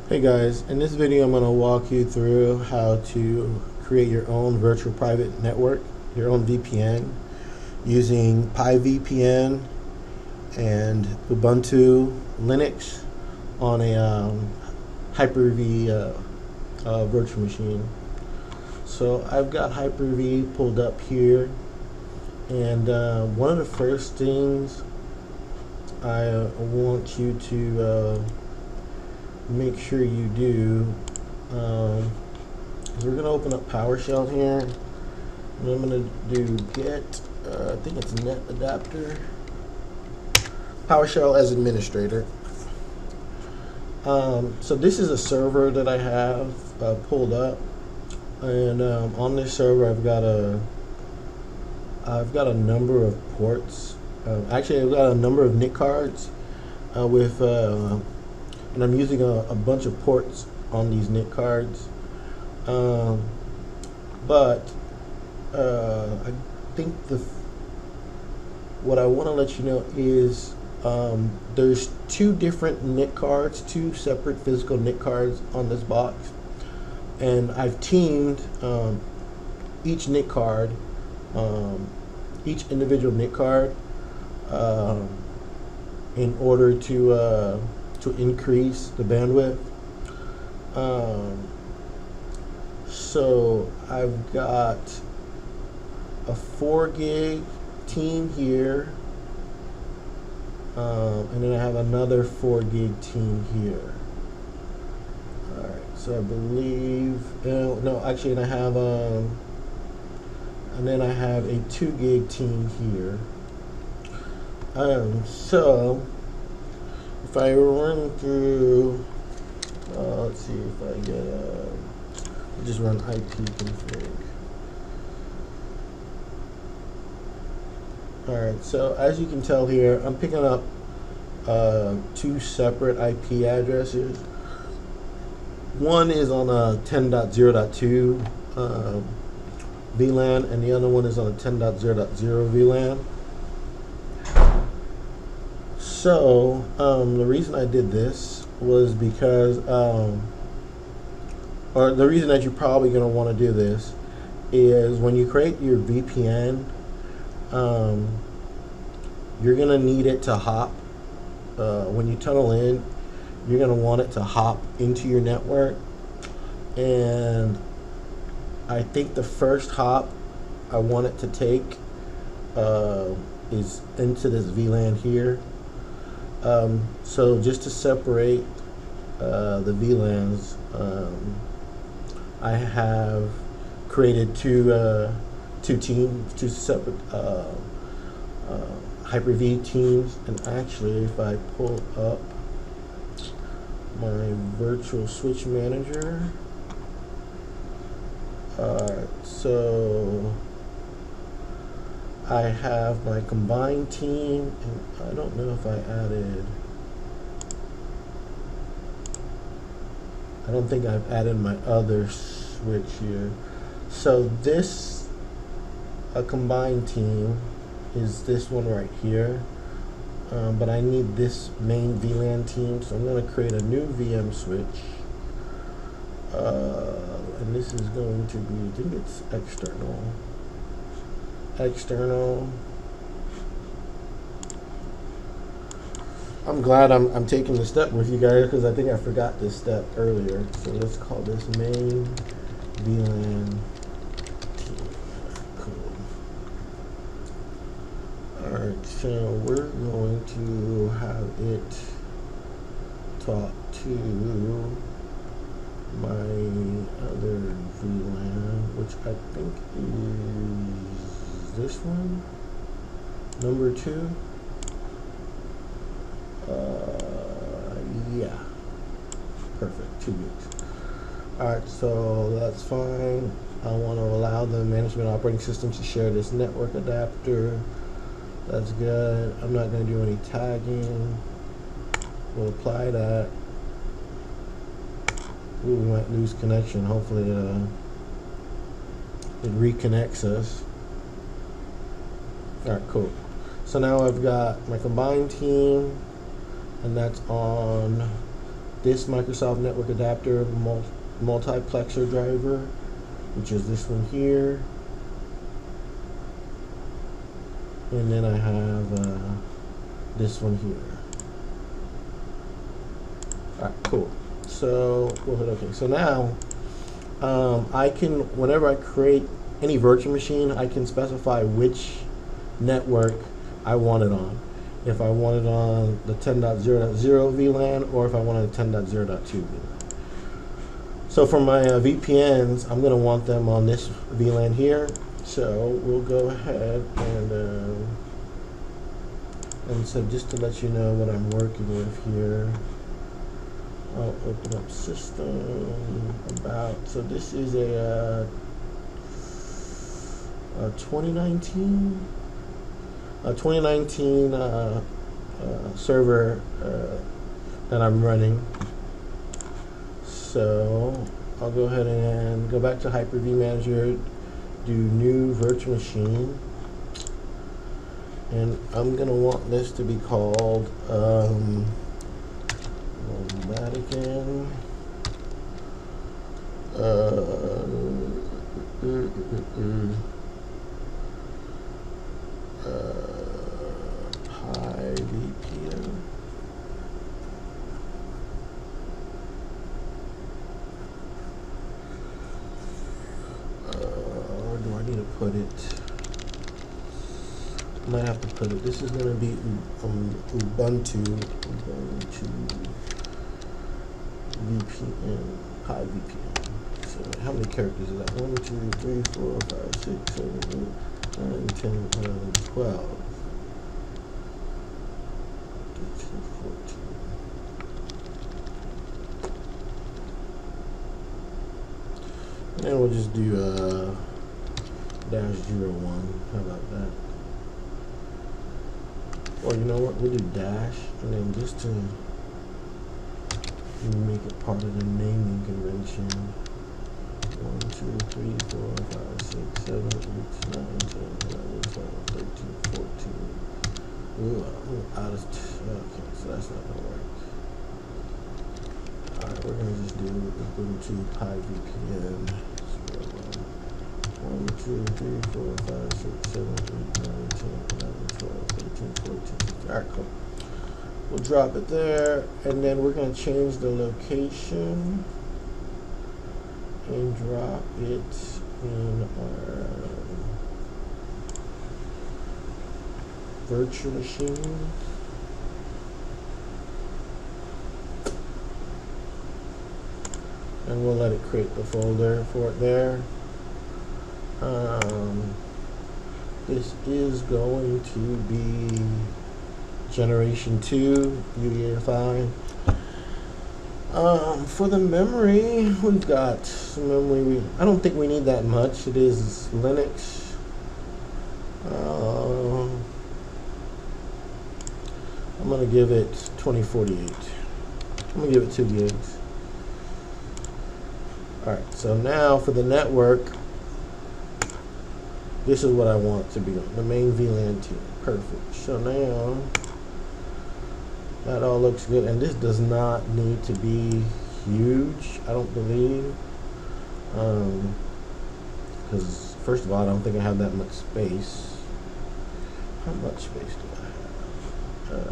Hey guys, in this video I'm going to walk you through how to create your own virtual private network, your own VPN, using Pi Vpn and Ubuntu Linux on a Hyper-V virtual machine. So I've got Hyper-V pulled up here, and one of the first things I want you to make sure you do is we're going to open up PowerShell here, and I'm going to do get I think it's net adapter PowerShell as administrator. So this is a server that I have pulled up, and on this server I've got a number of ports. Actually, I've got a number of NIC cards and I'm using a bunch of ports on these NIC cards. But I think what I want to let you know is there's two different NIC cards, two separate physical NIC cards on this box, and I've teamed each NIC card, each individual NIC card, in order to increase the bandwidth. So I've got a 4 gig team here, and then I have another 4 gig team here. Alright, so I believe, no, actually, and then I have a 2 gig team here. So if I run through, let's see if I get just run ipconfig. Alright, so as you can tell here, I'm picking up two separate IP addresses. One is on a 10.0.2 VLAN, and the other one is on a 10.0.0 VLAN. So the reason I did this was because, or the reason that you're probably going to want to do this is when you create your VPN, you're going to need it to hop. When you tunnel in, you're going to want it to hop into your network. And I think the first hop I want it to take is into this VLAN here. So just to separate the VLANs, I have created two separate Hyper-V teams. And actually, if I pull up my virtual switch manager, so I have my combined team, and I don't know if I don't think I've added my other switch here. So this, a combined team, is this one right here, but I need this main VLAN team, so I'm going to create a new VM switch, and this is going to be, I think it's external. I'm glad I'm taking the step with you guys, because I think I forgot this step earlier. So let's call this main VLAN team. Cool. Alright, so we're going to have it talk to my other VLAN, which I think is this one, number 2. Yeah, perfect, 2 gigs. Alright, so that's fine. I want to allow the management operating system to share this network adapter. That's good. I'm not going to do any tagging. We'll apply that. Ooh, we might lose connection. Hopefully it reconnects us. Alright, cool. So now I've got my combined team, and that's on this Microsoft Network Adapter multiplexer driver, which is this one here. And then I have this one here. Alright, cool. So we'll hit OK. So now I can, whenever I create any virtual machine, I can specify which network I want it on. If I want it on the 10.0.0 VLAN, or if I want it on 10.0.2 VLAN. So for my VPNs, I'm going to want them on this VLAN here. So we'll go ahead and so just to let you know what I'm working with here, I'll open up system about. So this is a 2019 server that I'm running. So I'll go ahead and go back to Hyper-V Manager, do new virtual machine, and I'm gonna want this to be called Vatican Pi VPN. Or do I need to put it? I might have to put it. This is going to be Ubuntu VPN, Pi VPN. So how many characters is that? 1, 2, 3, 4, 5, 6, 7, 8, 9, 10, 11, 12. 13, 14. And then we'll just do -01. How about that? Or you know what? We'll do dash, and then just to make it part of the naming convention. 1, 2, 3, 4, 5, 6, 7, 8, 9, 10, 11, 12, 13, 14. Ooh, I'm out of okay, so that's not gonna work. Alright, we're gonna just do Ubuntu Pi VPN. 1, 2, 3, 4, 5, 6, 7, 8, 9, 10, 11, 12, 13, 14. Alright, cool. We'll drop it there, and then we're going to change the location and drop it in our virtual machine. And we'll let it create the folder for it there. This is going to be generation 2 UEFI. For the memory, we've got some memory. I don't think we need that much. It is Linux. I'm going to give it 2048. I'm going to give it 2 gigs. Alright, so now for the network, this is what I want to be on, the main VLAN tier. Perfect. So now, that all looks good, and this does not need to be huge, I don't believe. Because, first of all, I don't think I have that much space. How much space do I have?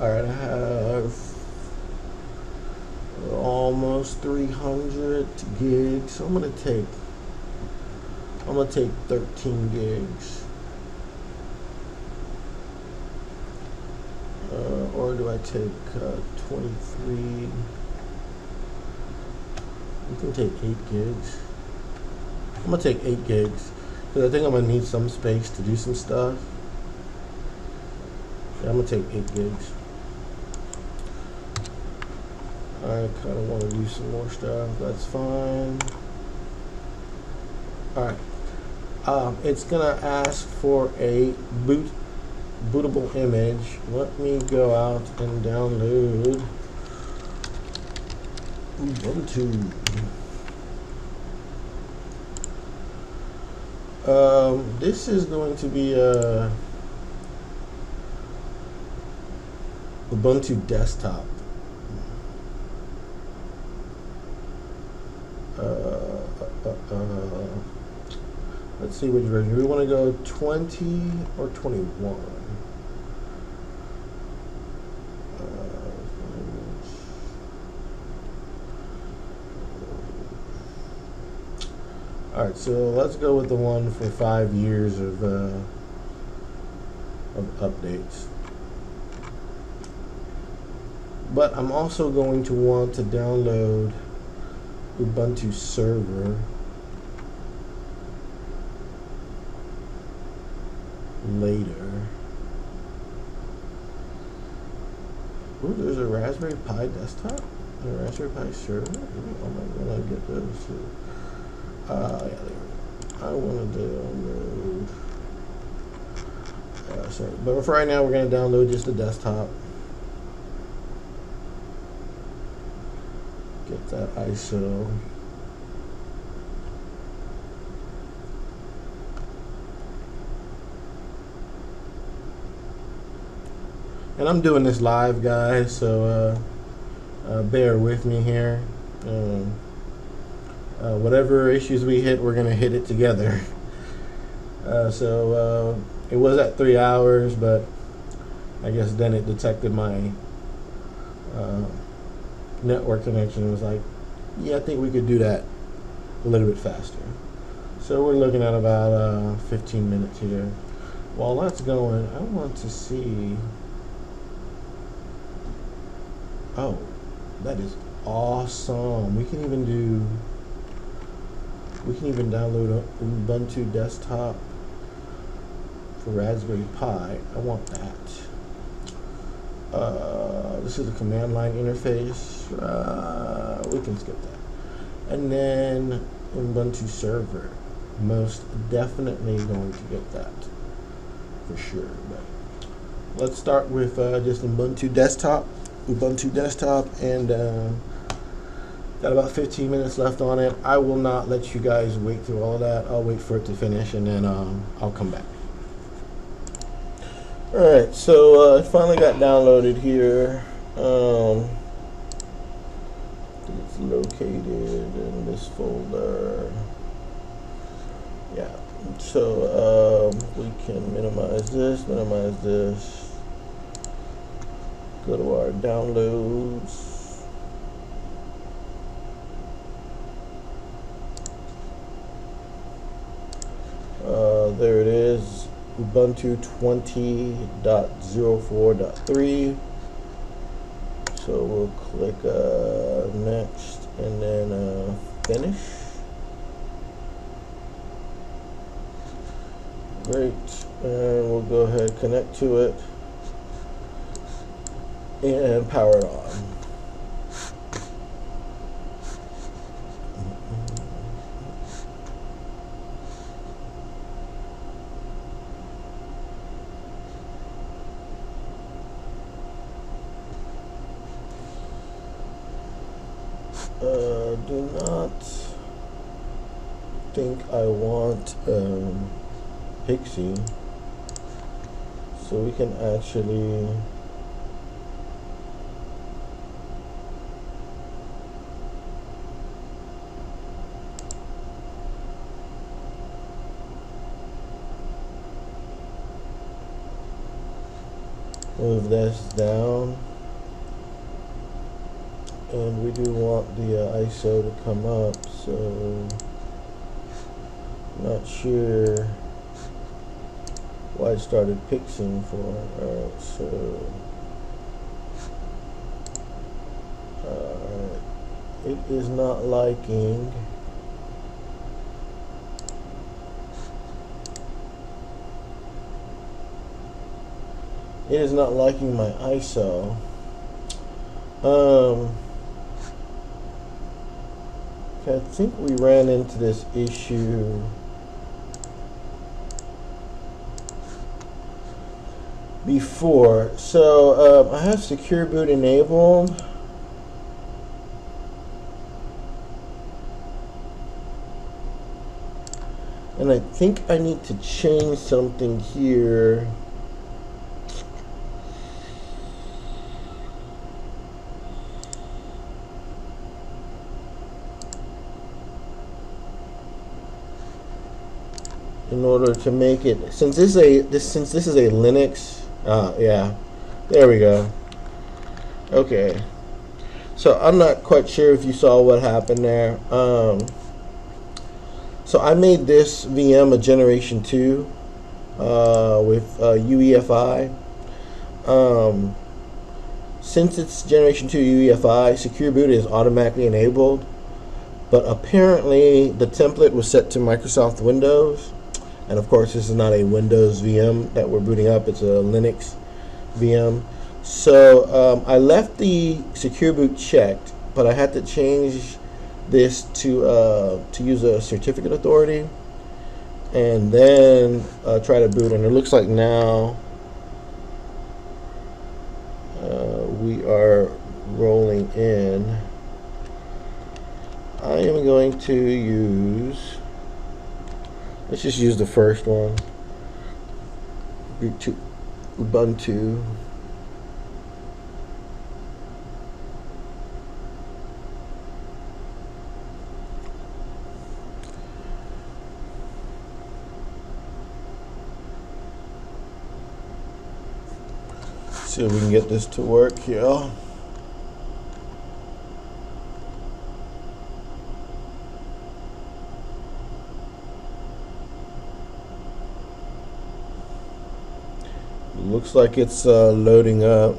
Alright, I have almost 300 gigs. So I'm gonna take 13 gigs. Or do I take 23? I can take 8 gigs. I'm gonna take 8 gigs because I think I'm gonna need some space to do some stuff. Yeah, I'm gonna take 8 gigs. I kind of want to do some more stuff. That's fine. Alright. It's going to ask for a bootable image. Let me go out and download Ubuntu. This is going to be a Ubuntu desktop. Let's see which version. We want to go 20 or 21. All right, so let's go with the one for 5 years of updates. But I'm also going to want to download Ubuntu server later. Ooh, there's a Raspberry Pi desktop and a Raspberry Pi server. Ooh, I'm gonna get those too. Yeah, there we go. I want to download. Sorry, but for right now, we're gonna download just the desktop. Get that ISO. And I'm doing this live, guys, so bear with me here. Whatever issues we hit, we're gonna hit it together. It was at 3 hours, but I guess then it detected my network connection and was like, yeah, I think we could do that a little bit faster. So we're looking at about 15 minutes here. While that's going, I want to see. Oh, that is awesome. We can even download Ubuntu desktop for Raspberry Pi. I want that. This is a command line interface. We can skip that. And then Ubuntu server. Most definitely going to get that for sure. But let's start with just Ubuntu desktop. And got about 15 minutes left on it. I will not let you guys wait through all of that. I'll wait for it to finish and then I'll come back. Alright, so it finally got downloaded here. It's located in this folder. Yeah, so we can minimize this. Go to our downloads. There it is, Ubuntu 20.04.3. So we'll click next and then finish. Great, and we'll go ahead, connect to it, and power it on. Do not think I want Pixie, so we can actually move this down. And we do want the ISO to come up, so not sure why it started pixing for. Alright, so it is not liking my ISO. I think we ran into this issue before. So I have secure boot enabled. And I think I need to change something here. in order to make it, since this is a Linux, yeah, there we go. Okay, so I'm not quite sure if you saw what happened there. So I made this VM a generation 2 with UEFI. Since it's generation 2 UEFI, secure boot is automatically enabled, but apparently the template was set to Microsoft Windows, and of course this is not a Windows VM that we're booting up, it's a Linux VM. So I left the secure boot checked, but I had to change this to use a certificate authority, and then try to boot. And it looks like now we are rolling in. I am going to use, let's just use the first one, Ubuntu. See if we can get this to work here. Looks like it's loading up.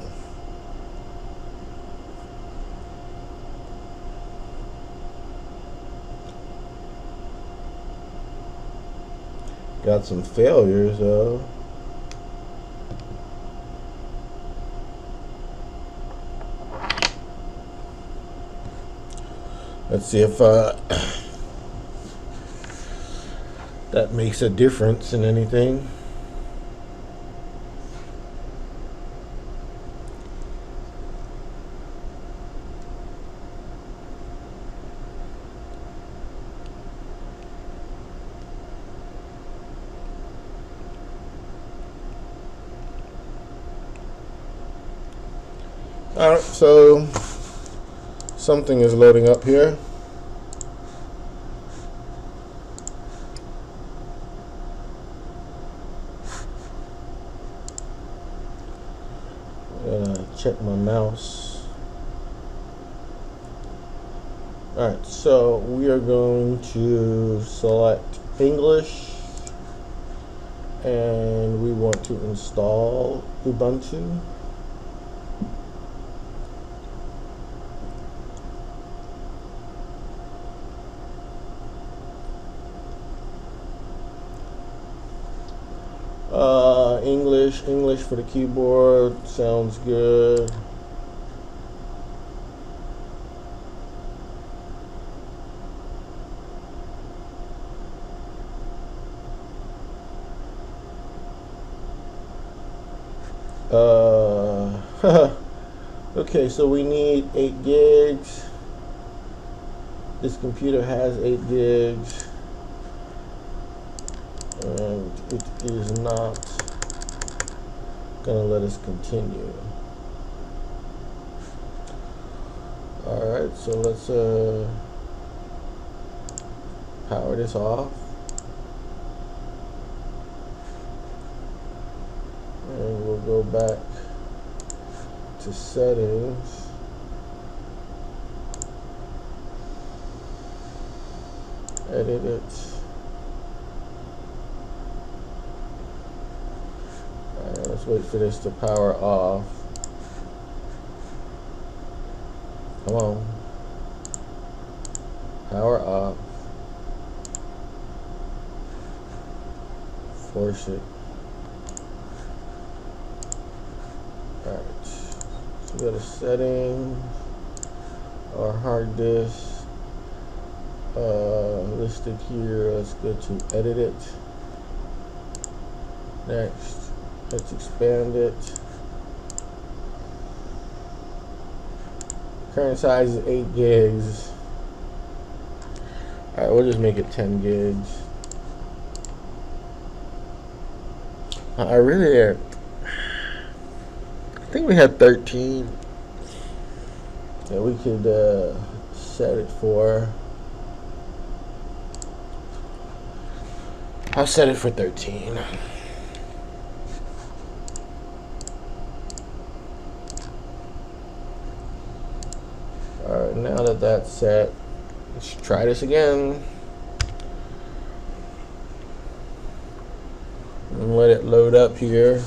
Got some failures though. Let's see if that makes a difference in anything. Alright, so something is loading up here. Check my mouse. Alright, so we are going to select English, and we want to install Ubuntu. English for the keyboard sounds good. Okay, so we need 8 gigs. This computer has 8 gigs, and it is not gonna let us continue. Alright, so let's power this off, and we'll go back to settings, edit it. Let's wait for this to power off. Come on. Power off. Force it. Alright. So we go to settings. Our hard disk. Listed here. Let's go to edit it. Next. Let's expand it. Current size is 8 gigs. Alright, we'll just make it 10 gigs. I think we had 13 that we could set it for. I'll set it for 13. Alright, now that that's set, let's try this again. And let it load up here.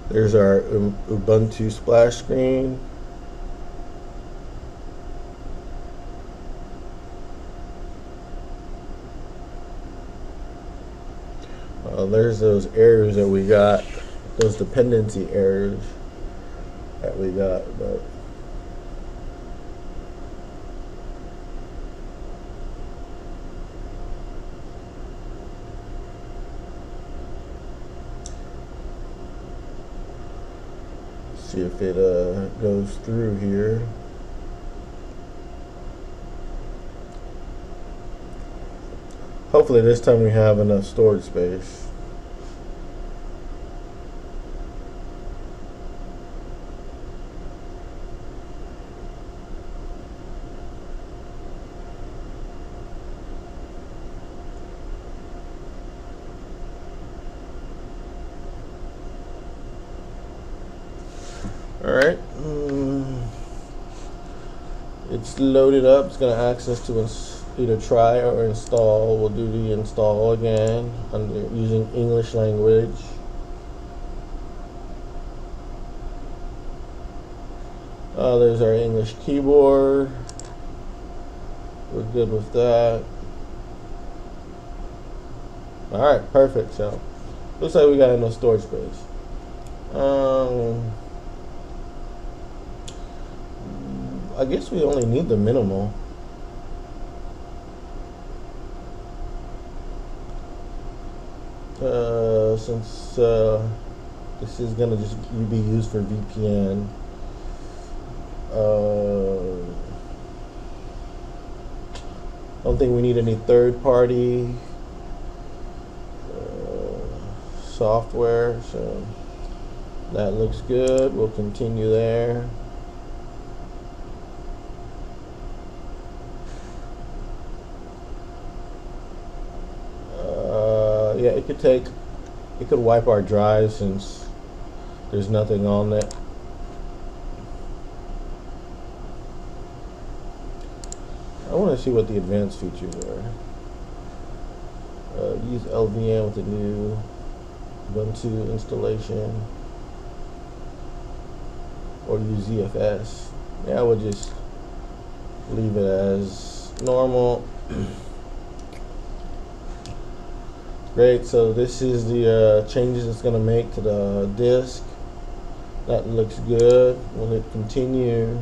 There's our Ubuntu splash screen. There's those errors that we got, those dependency errors that we got, but see if it goes through here. Hopefully this time we have enough storage space. Alright, it's loaded up. It's going to ask us to either try or install. We'll do the install again using English language. There's our English keyboard. We're good with that. Alright, perfect. So, looks like we got enough storage space. I guess we only need the minimal. Since this is gonna just be used for VPN. I don't think we need any third-party software, so that looks good. We'll continue there. Yeah, it could wipe our drive since there's nothing on it. I want to see what the advanced features are. Use LVM with the new Ubuntu installation, or use ZFS. Yeah, I would just leave it as normal. Great, so this is the changes it's going to make to the disk. That looks good. We'll hit continue.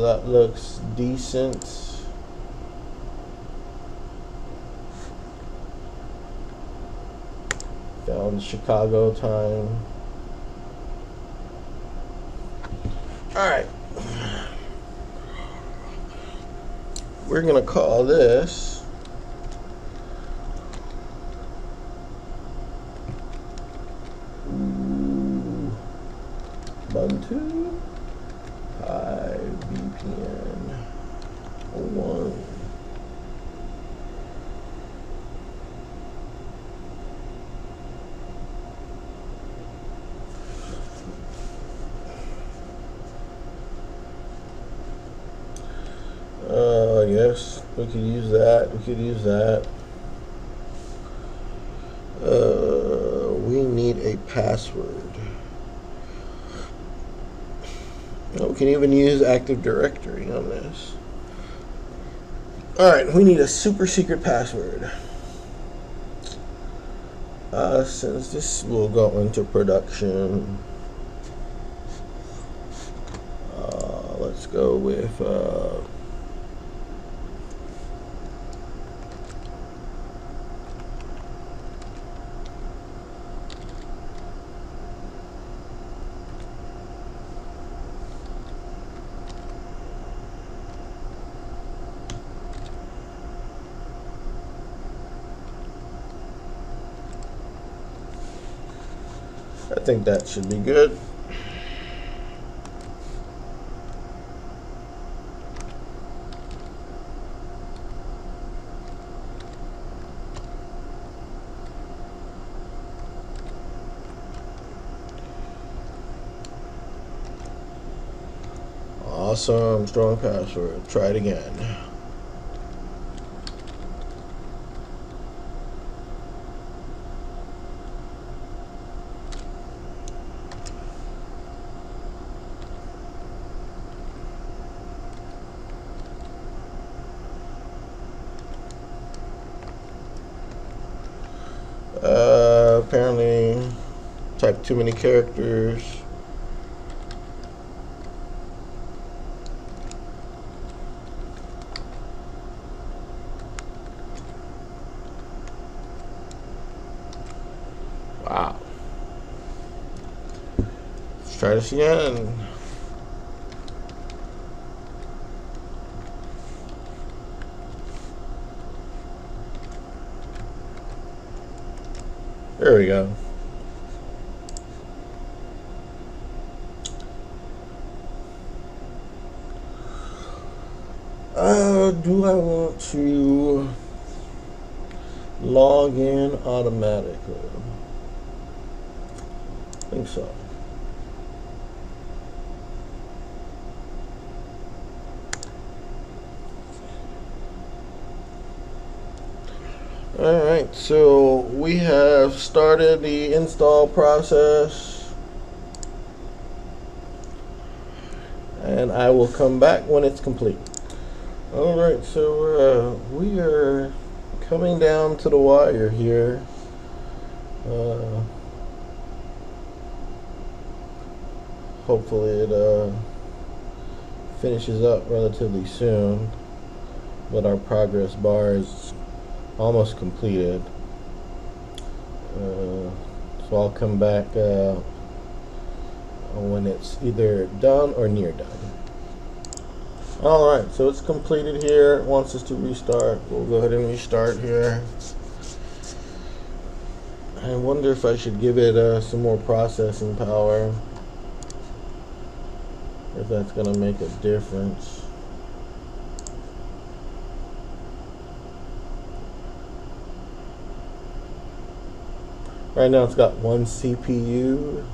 That looks decent. Found Chicago time. Alright. We're going to call this Ubuntu Pi VPN 1. Yes, we could use that. We could use that. We need a password. We can even use Active Directory on this. Alright, we need a super secret password. Since this will go into production, let's go with I think that should be good. Awesome, strong password. Try it again. Apparently typed too many characters. Wow. Let's try this again. There we go. Do I want to log in automatically? I think so. Alright, so we have started the install process, and I will come back when it's complete. Alright, so we are coming down to the wire here. Hopefully it finishes up relatively soon, but our progress bar is almost completed. So I'll come back when it's either done or near done. Alright, so it's completed here. It wants us to restart. We'll go ahead and restart here. I wonder if I should give it some more processing power, if that's going to make a difference. Right now it's got one CPU.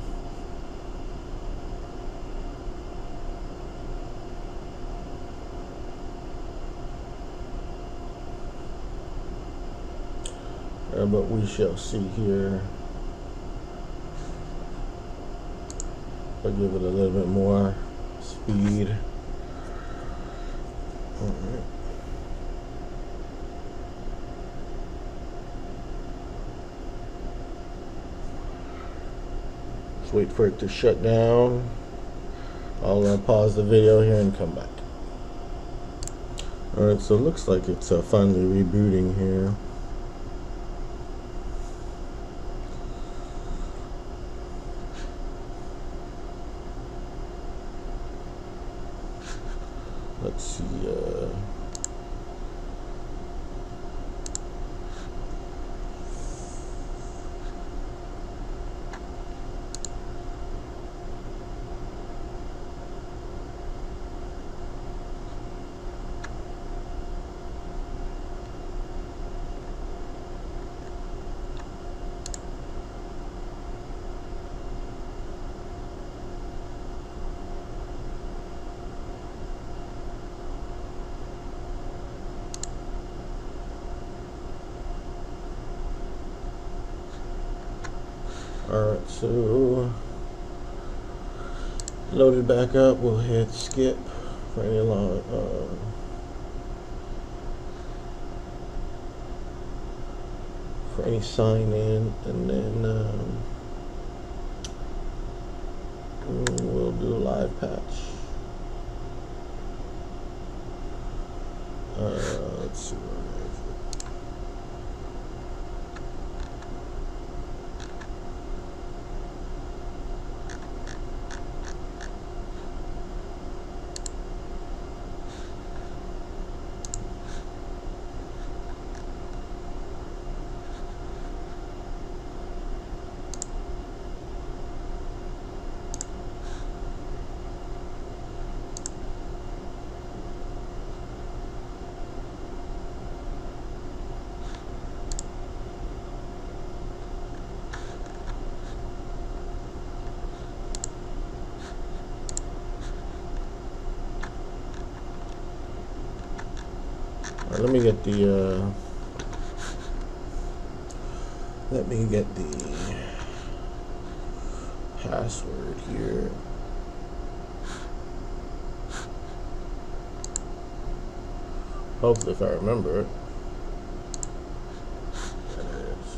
But we shall see here. I'll give it a little bit more speed. All right. Let's wait for it to shut down. I'll pause the video here and come back. Alright, so it looks like it's finally rebooting here. Let's see. Alright, so loaded back up. We'll hit skip for any long for any sign in, and then we'll do a live patch. Let's see. Right, let me get the password here. Hopefully, if I remember it. There it is.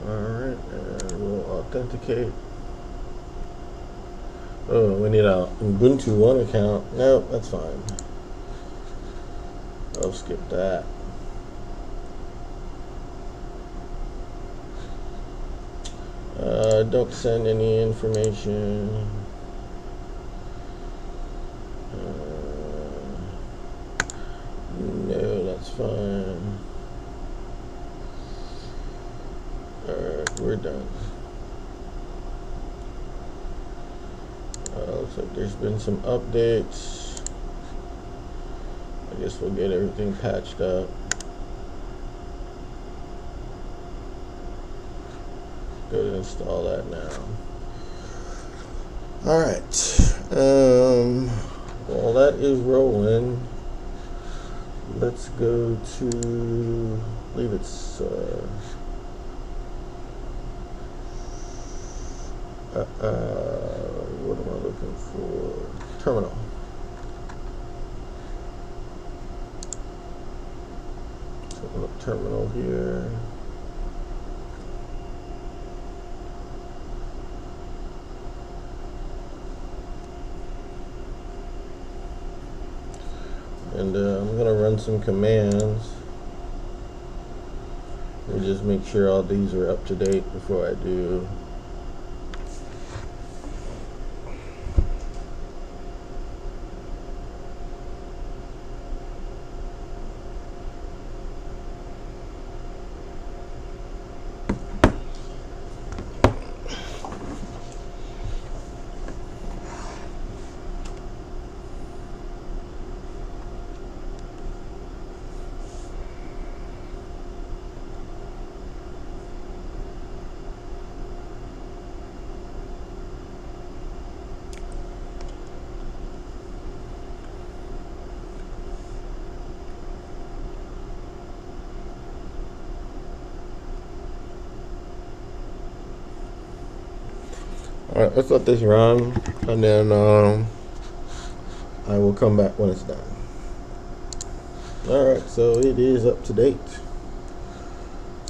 Alright, and we'll authenticate. Oh, we need a Ubuntu One account. Nope, that's fine. I'll skip that. Don't send any information. No, that's fine. Alright, we're done. Looks like there's been some updates. I guess we'll get everything patched up. Go to install that now. Alright. While that is rolling, let's go to, I believe it's what am I looking for? Terminal. Open up terminal here. And I'm going to run some commands. Let me just make sure all these are up to date before I do. Alright, let's let this run, and then I will come back when it's done. Alright, so it is up to date.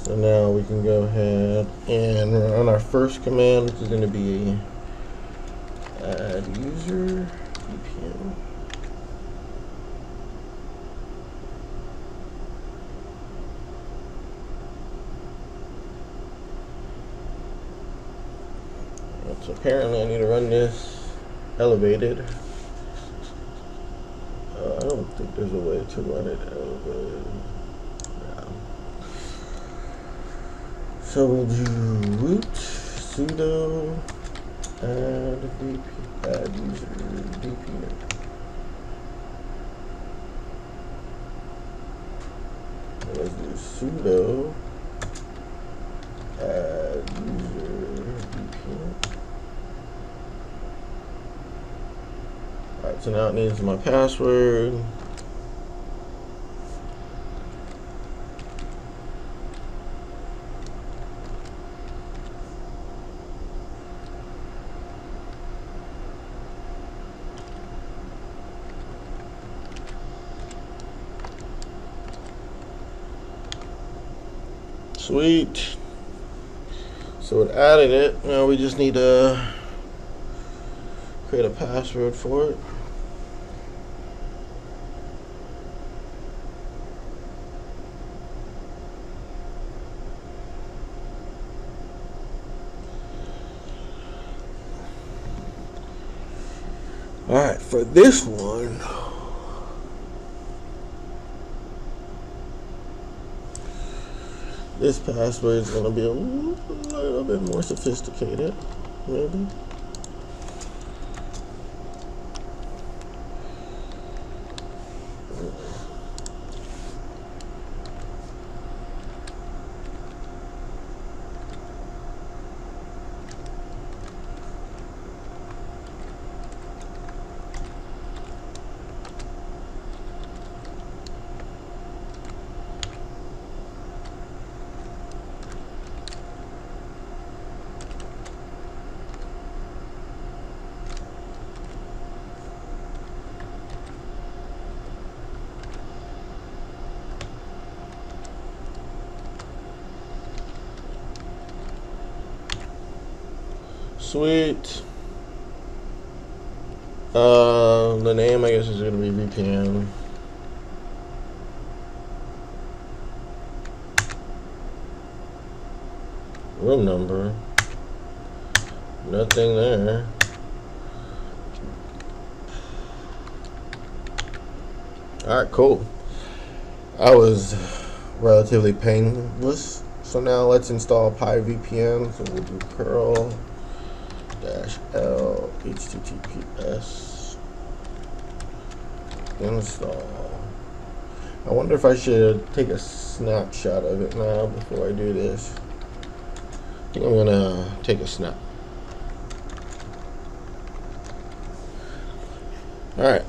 So now we can go ahead and run our first command, which is going to be add user VPN. So apparently I need to run this elevated. I don't think there's a way to run it elevated. No. So we'll do root sudo add user VPN. Let's do sudo add user VPN. Alright, so now it needs my password. Sweet. So it added it. Now we just need to create a password for it. Alright, for this one, this password is going to be a little bit more sophisticated, maybe. Sweet. The name, I guess, is going to be VPN. Room number. Nothing there. Alright, cool. That was relatively painless. So now let's install PiVPN. So we'll do curl -l https install. I wonder if I should take a snapshot of it now before I do this. I think I'm gonna take a snap. Alright,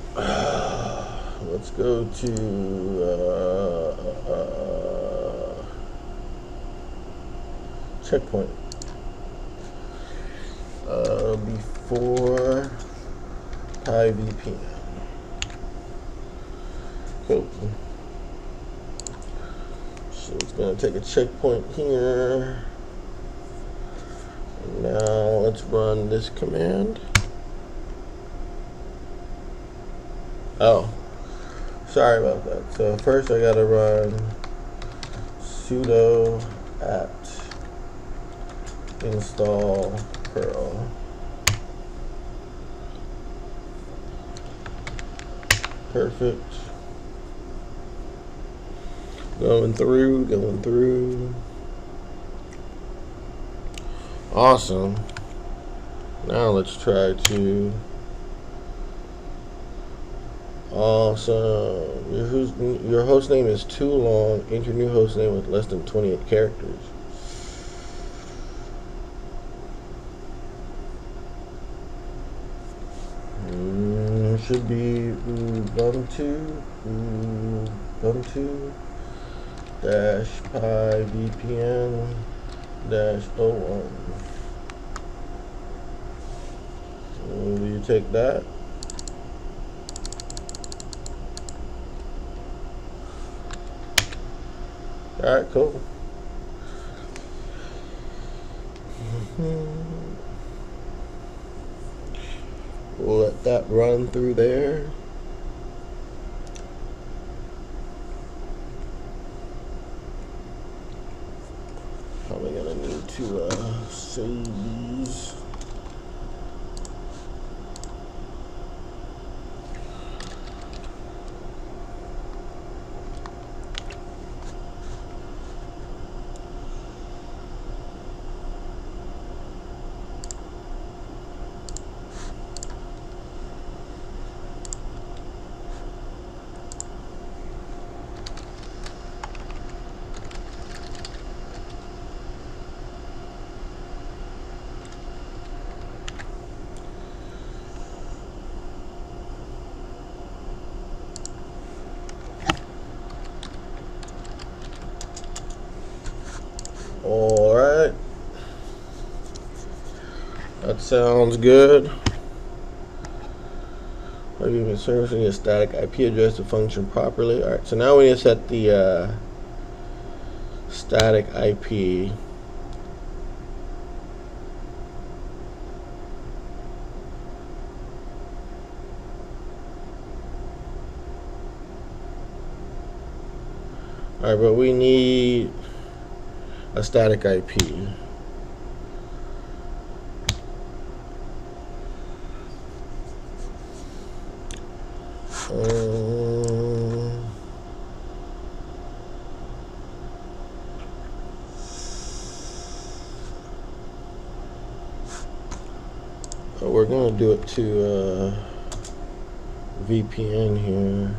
let's go to checkpoint. Before PiVPN. Cool. So it's going to take a checkpoint here. And now let's run this command. Oh, sorry about that. So first I got to run sudo apt install curl. Perfect. Going through. Awesome. Now let's try to. Awesome. Your host name is too long. Enter new host name with less than 28 characters. Should be Ubuntu -PiVPN -01. Do you take that? Alright, cool. We'll let that run through there. Probably gonna need to save these. Alright. That sounds good. Are you even servicing a static IP address to function properly? Alright, so now we need to set the static IP. Alright, but we need a static IP. We're going to do it to VPN here.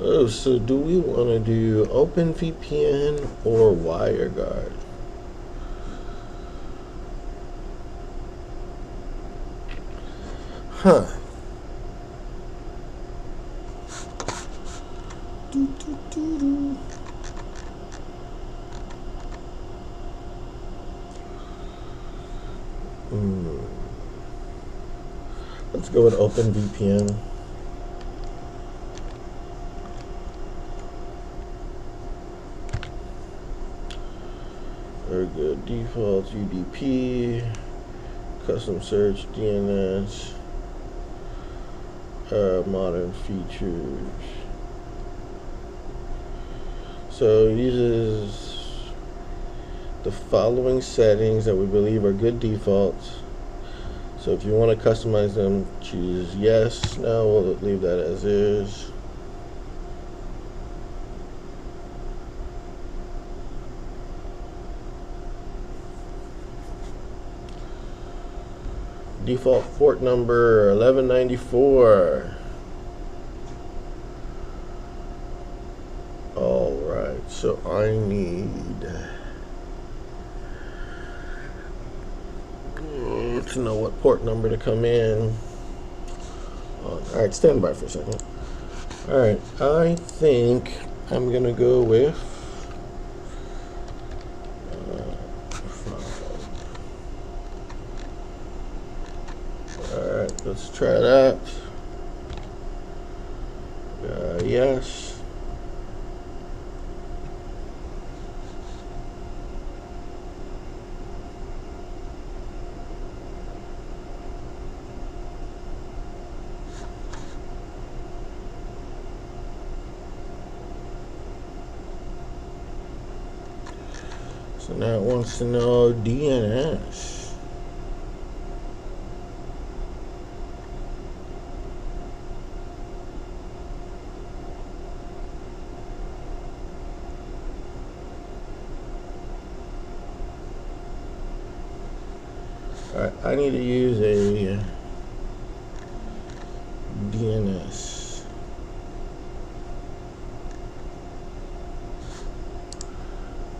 Oh, so do we want to do OpenVPN or WireGuard? Huh. Let's go with OpenVPN. Very good. Defaults, UDP, custom search, DNS, modern features. So it uses the following settings that we believe are good defaults. So if you want to customize them, choose yes. No, we'll leave that as is. Default port number 1194. Alright, so I need to know what port number to come in. Alright, stand by for a second. Alright, I think I'm gonna go with alright, let's try that. Yes. So now it wants to know DNS. Alright, I need to use a DNS.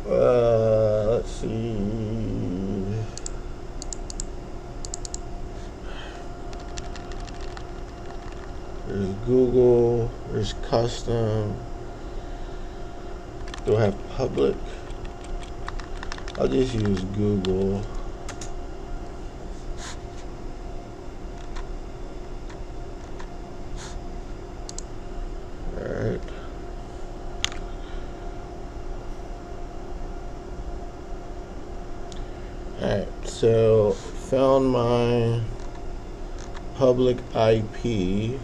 Let's see. There's Google, there's custom. Do I have public? I'll just use Google. Alright. Alright, so found my public IP.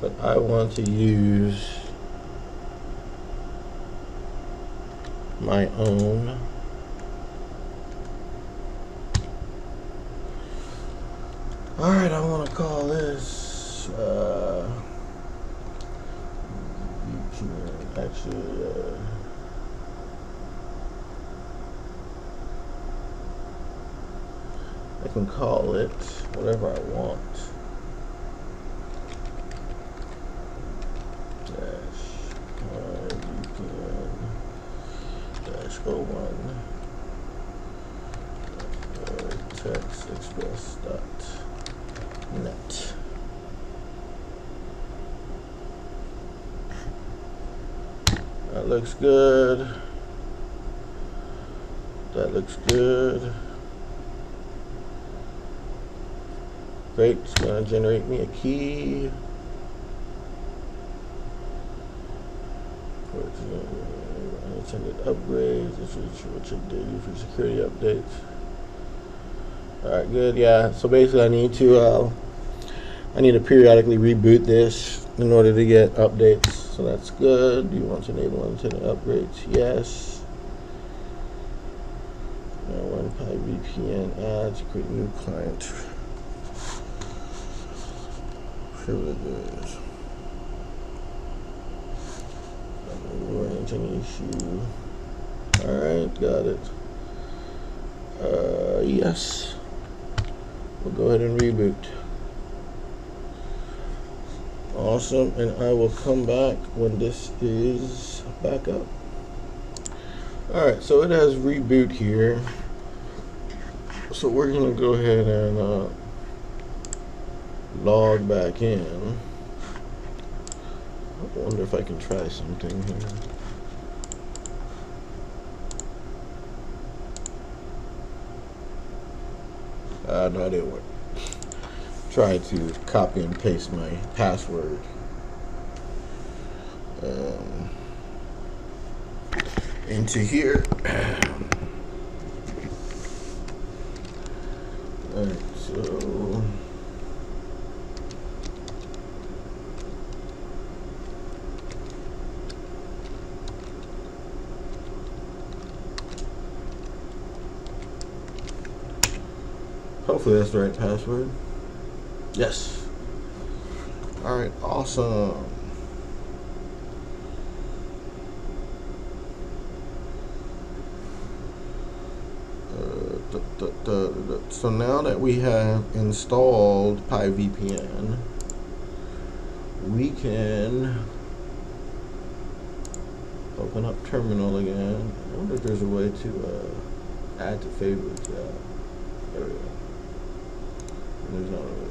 But I want to use my own. Alright, I want to call this actually I can call it whatever I want. -VPN-01 textexpress.net. That looks good. That looks good. Great, it's going to generate me a key. Intended upgrades, this is what you do for security updates. Alright, good, yeah. So basically I need to periodically reboot this in order to get updates. So that's good. Do you want to enable intended upgrades? Yes. Now run PiVPN ads, create new client. Privileges. Any issue. Alright, got it. Yes. We'll go ahead and reboot. Awesome, and I will come back when this is back up. Alright, so it has reboot here. So we're gonna go ahead and log back in. I wonder if I can try something here. No, it didn't work. Try to copy and paste my password. Into here. Alright, so hopefully that's the right password. Yes. Alright, awesome. So now that we have installed Pi VPN, we can open up terminal again. I wonder if there's a way to add to favorites. There we go. There's not a way.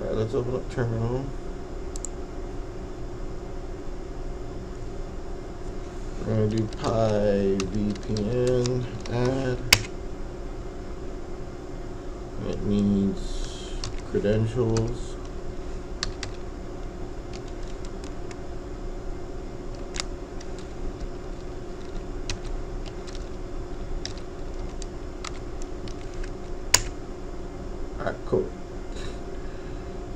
Alright, let's open up terminal. We're going to do Pi VPN add. It needs credentials. Alright, cool.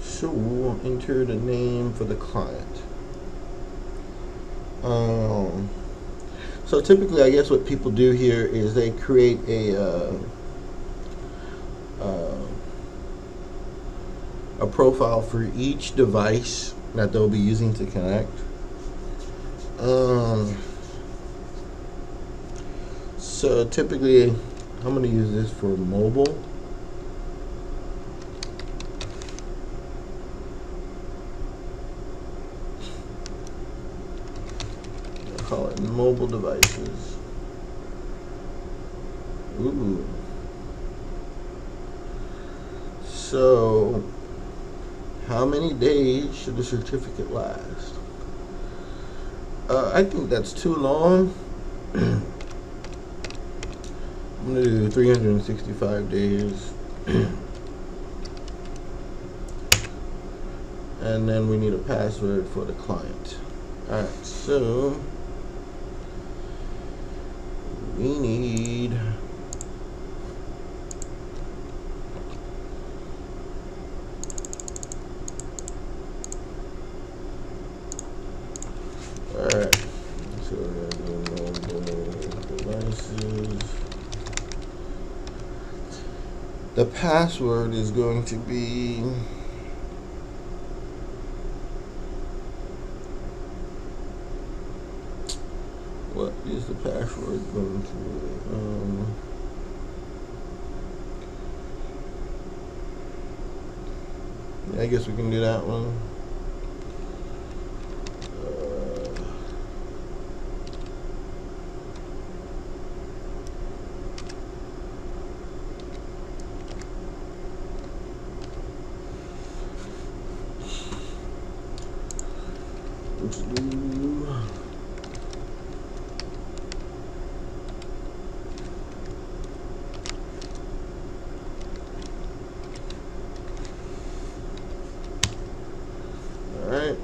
So we'll enter the name for the client. So typically, I guess what people do here is they create a profile for each device that they'll be using to connect. So typically, I'm going to use this for mobile. Call it mobile devices. Ooh. So, how many days should the certificate last? I think that's too long. I'm gonna do 365 days. And then we need a password for the client. Alright, so we need alright, so we're gonna do mobile devices. The password is going to be what is the password going to yeah, I guess we can do that one. Let's do alright.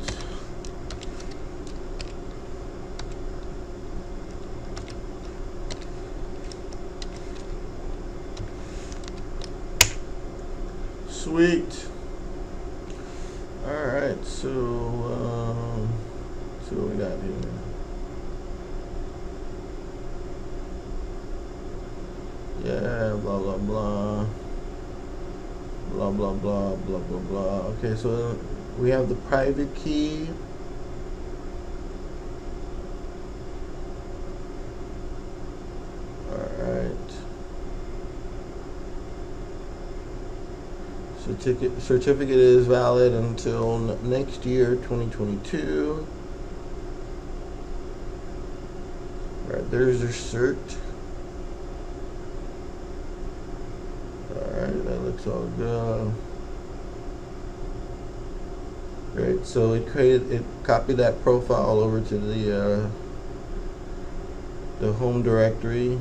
Sweet. Alright, so see what we got here. Yeah, blah blah blah. Blah blah blah blah blah blah. Okay, so we have the private key. Alright. Certificate is valid until next year, 2022. Alright, there's your cert. Alright, that looks all good. Right, so it copied that profile over to the home directory.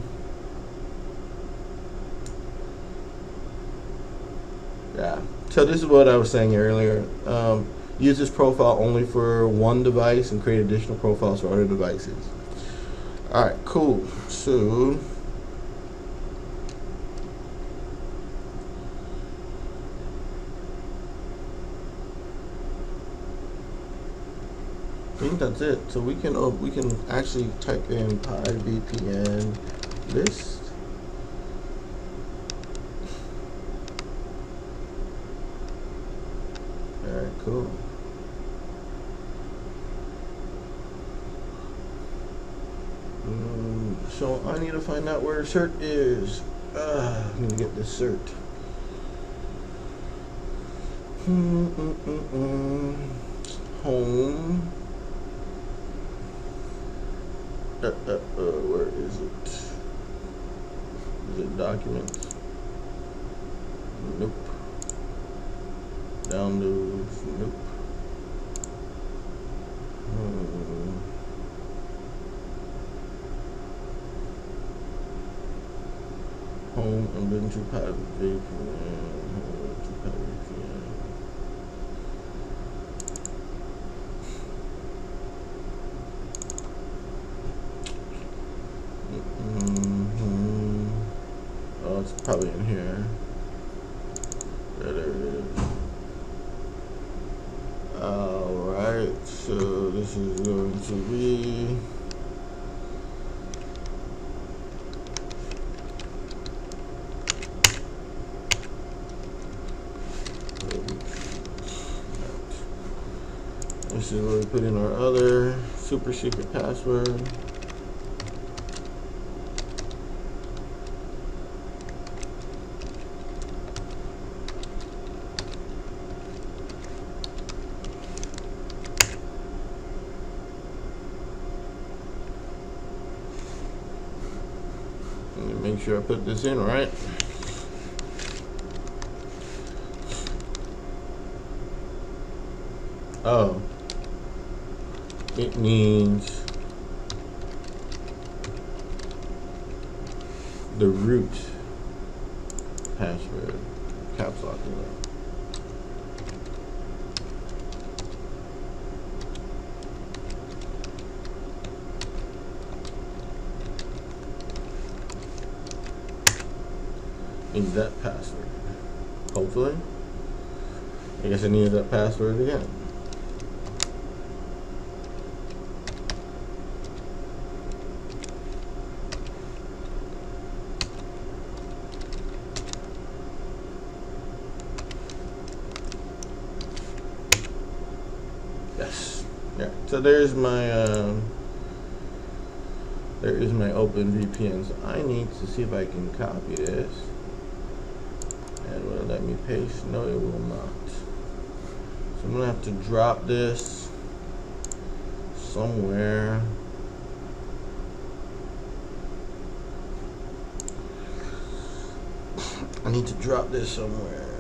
Yeah. So this is what I was saying earlier. Use this profile only for one device and create additional profiles for other devices. All right, cool. So I think that's it. So we can actually type in Pi VPN list. All right, cool. So I need to find out where cert is. I need to get this cert. Home. Where is it? Is it documents? Nope. Downloads? Nope. Home Ubuntu Pi VPN. Oh, it's probably in here. There it is. Alright, so this is going to be this is where we put in our other super secret password. Make sure I put this in right. Oh, it needs the root password, caps lock it up. Needs that password. Hopefully. I guess I needed that password again. Yes. Yeah. So there's my open VPN. So I need to see if I can copy this. And will it let me paste? No, it will not. So I'm gonna have to drop this somewhere. I need to drop this somewhere.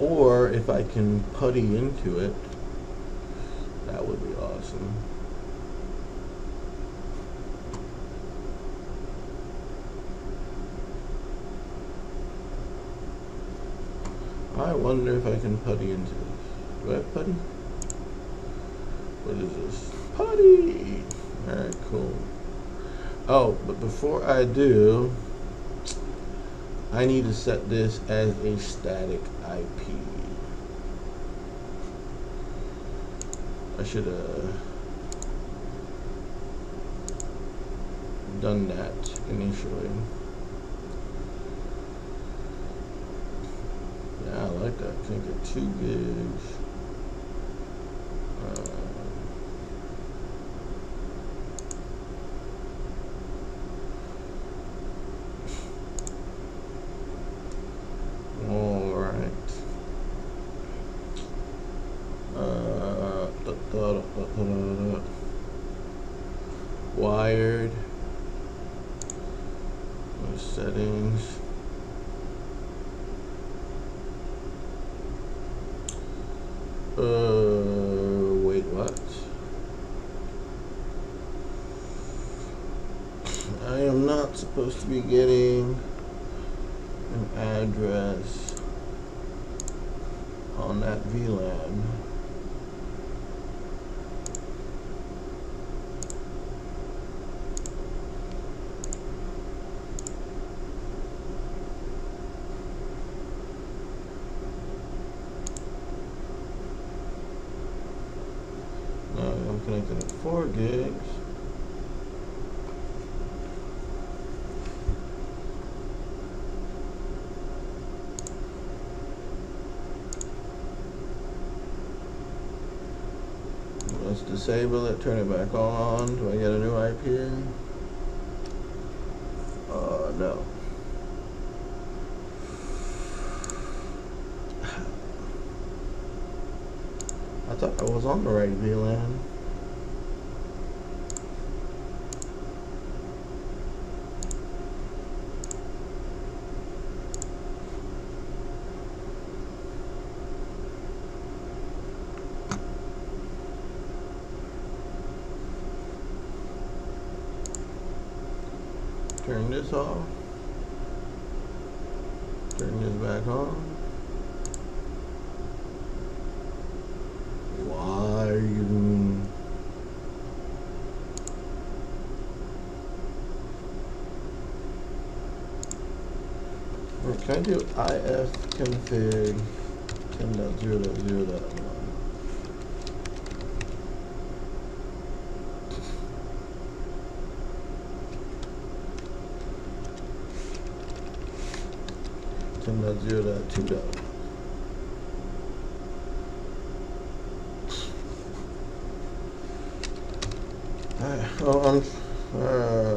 Or if I can putty into it, that would be awesome. I wonder if I can putty into this. Do I have putty? What is this? Putty! Alright, cool. Oh, but before I do, I need to set this as a static IP. I should have done that initially. Yeah, I like that. Can't get 2 gigs. All right. Wired. Let's settings. Wait, what? I am not supposed to be getting an address on that VLAN. Now I'm connected at 4 gigs. Let's disable it, turn it back on. Do I get a new IP? No. I thought I was on the right VLAN. Turn this off. Turn this back on. Why are you doing? Can I do ifconfig 10.0.0.1?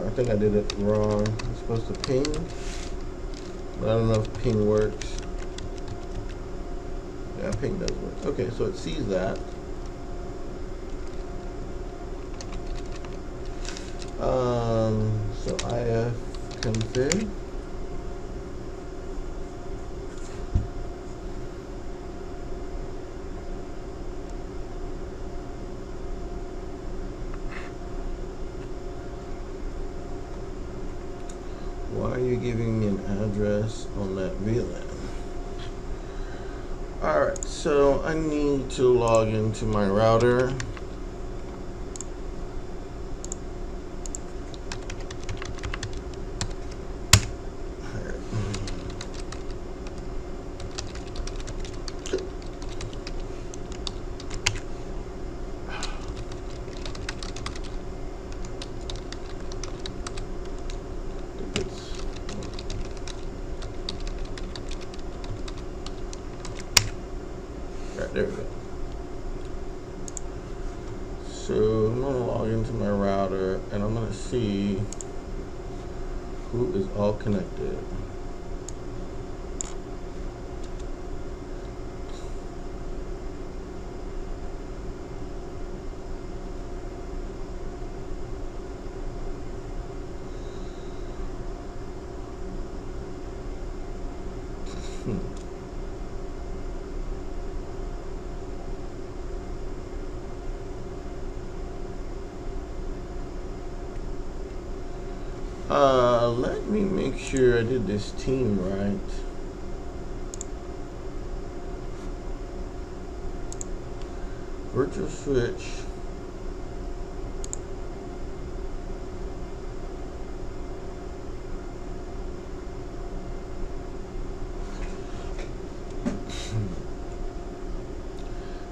I think I did it wrong. I'm supposed to ping, but I don't know if ping works. Yeah, ping does work. Okay, so it sees that. So ifconfig. Why are you giving me an address on that VLAN? Alright, so I need to log into my router. There we go. So I'm going to log into my router and I'm going to see who is all connected. Let me make sure I did this team right. Virtual switch.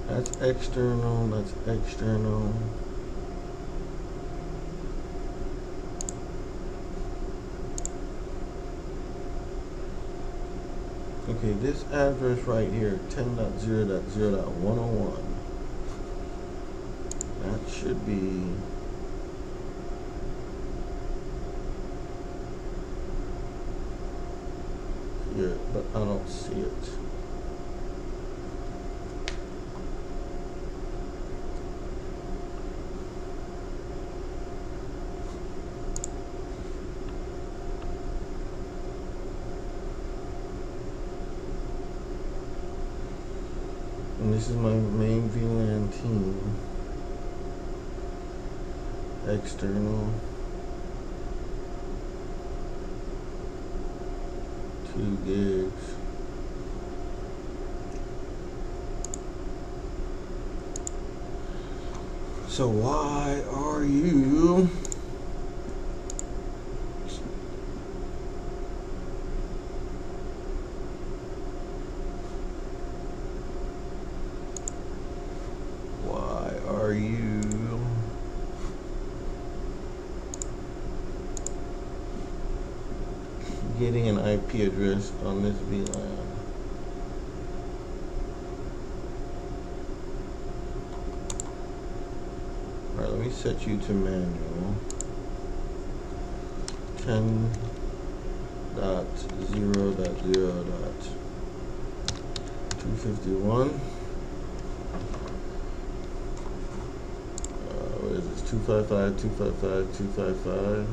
That's external, that's external. Okay, this address right here, 10.0.0.101. That should be here, but I don't see it. And this is my main VLAN team. External. 2 gigs. So why are you getting an IP address on this VLAN? Alright, let me set you to manual. 10.0.0.251. What is this? 255, 255, 255.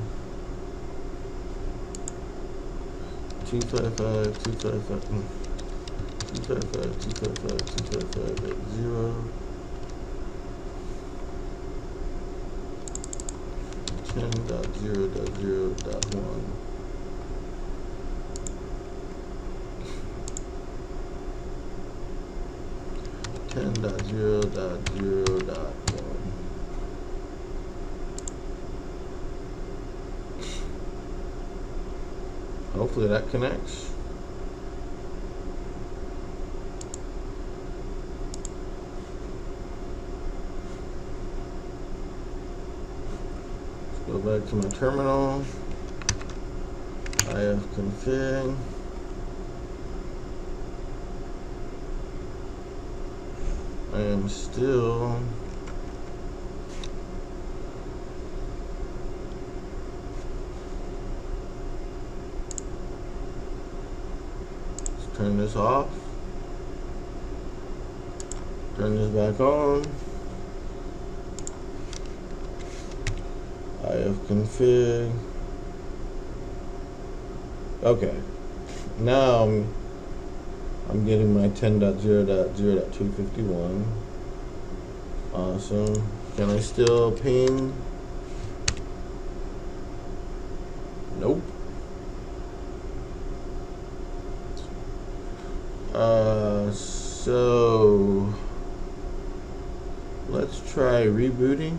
255, 255, 255, 255, 255, 0. 10.0.0.1. Hopefully that connects. Let's go back to my terminal. ifconfig. I am still turn this off, turn this back on, ifconfig. Okay, now I'm getting my 10.0.0.251. Awesome. Can I still ping? Nope. So let's try rebooting.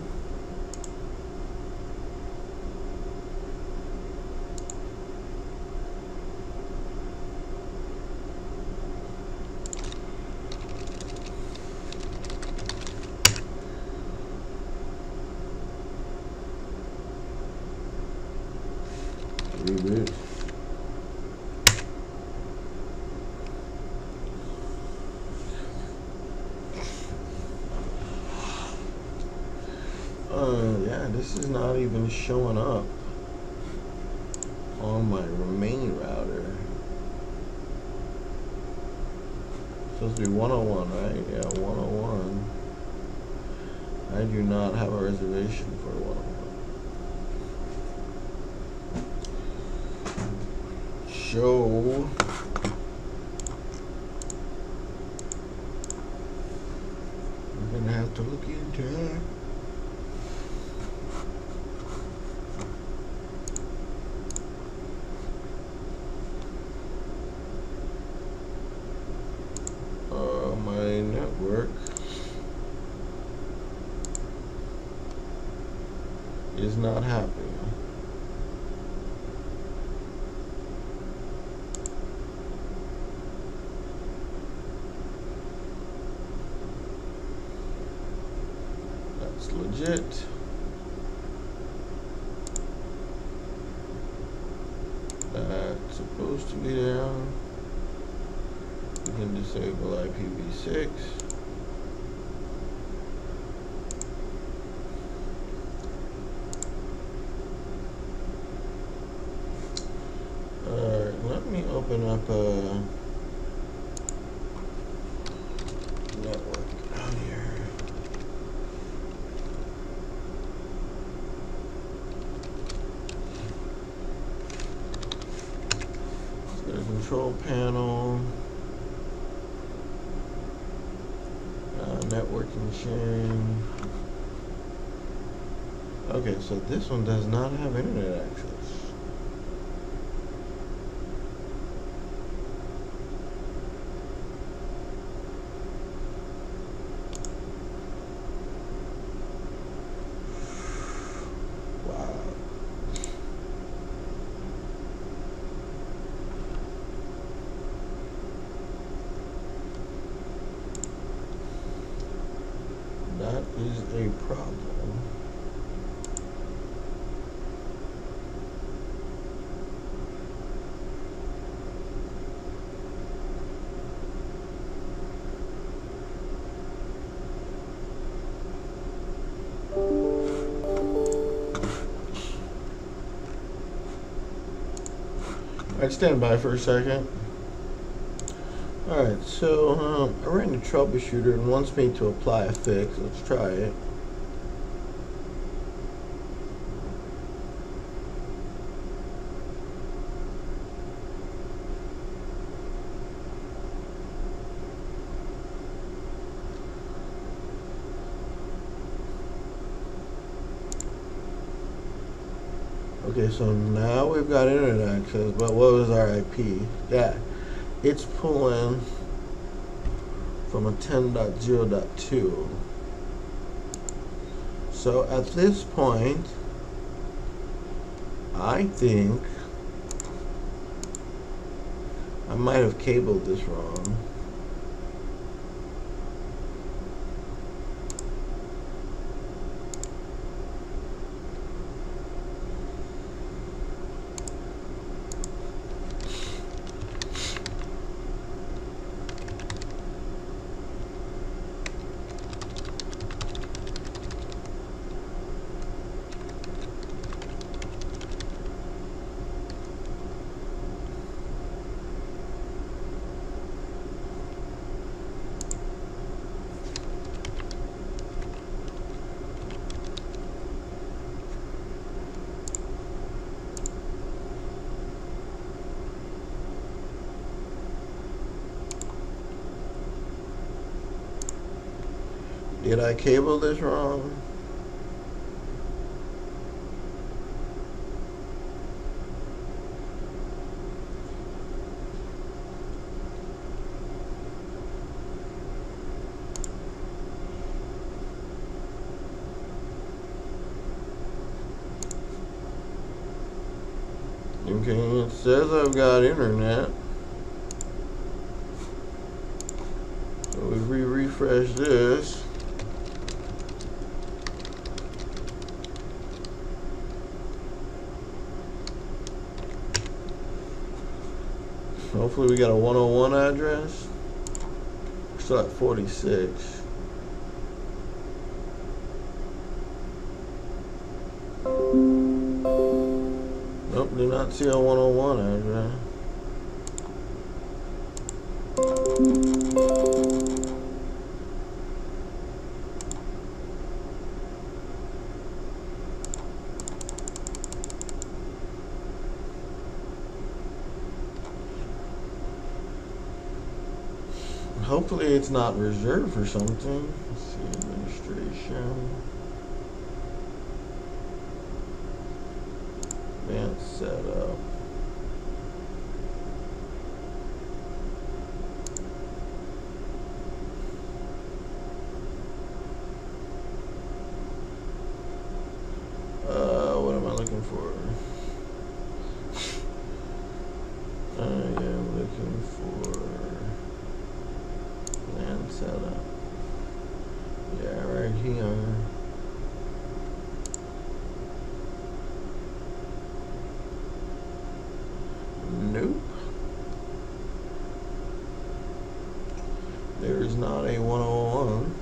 Reboot. Yeah, this is not even showing up on my remaining router. Supposed to be 101, right? Yeah, 101. I do not have a reservation for 101. Show. I'm gonna have to look into that. My network is not happy. That's legit. That's supposed to be down. We can disable IPv6. Alright, let me open up a network down here. Let's get a control panel. Networking sharing. Okay, so this one does not have internet access. That is a problem. Alright, stand by for a second. Alright, so I ran the troubleshooter and wants me to apply a fix. Let's try it. Okay, so now we've got internet access, but what was our IP? Yeah, it's pulling from a 10.0.2. So at this point, I think I might have cabled this wrong. Did I cable this wrong? Okay, it says I've got internet. So if we refresh this, hopefully we got a 101 address. We're still at 46. Nope, do not see a 101 address. Hopefully it's not reserved for something. Let's see, administration. Advanced setup. What am I looking for? I am looking for LAN setup. Yeah, right here. Nope. There is not a 101.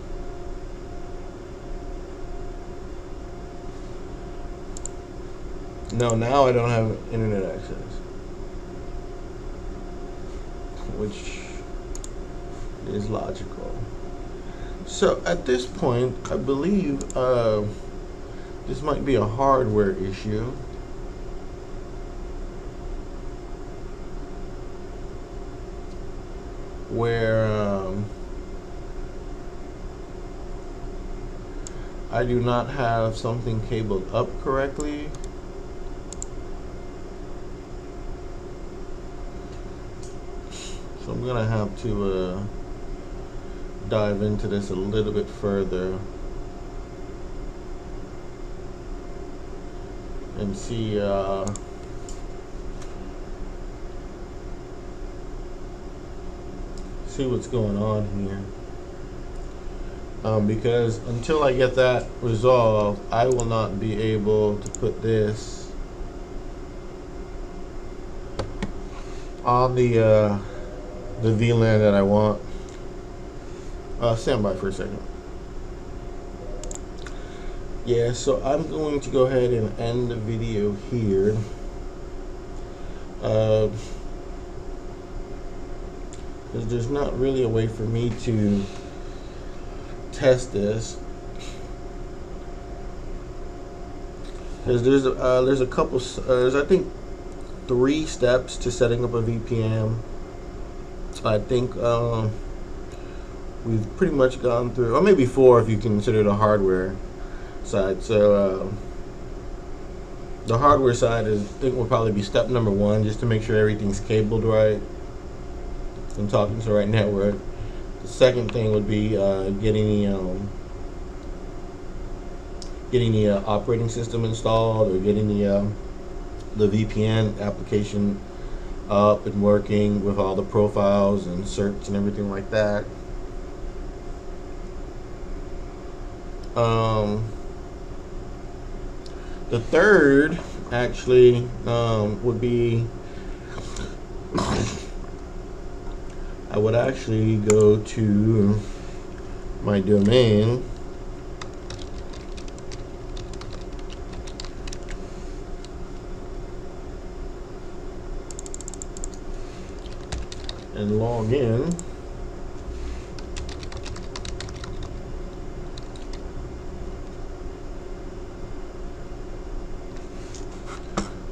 No, now I don't have internet access, which is logical. So at this point, I believe this might be a hardware issue. Where I do not have something cabled up correctly. So I'm gonna have to dive into this a little bit further and see what's going on here. Because until I get that resolved, I will not be able to put this on the VLAN that I want. Stand by for a second. Yeah, so I'm going to go ahead and end the video here. Because there's not really a way for me to test this. Because there's a couple, there's I think 3 steps to setting up a VPN. I think we've pretty much gone through, or maybe 4 if you consider the hardware side. So the hardware side is, I think, will probably be step number 1, just to make sure everything's cabled right and talking to the right network. The second thing would be getting the operating system installed, or getting the VPN application up and working with all the profiles and certs and everything like that. The third actually would be I would actually go to my domain and log in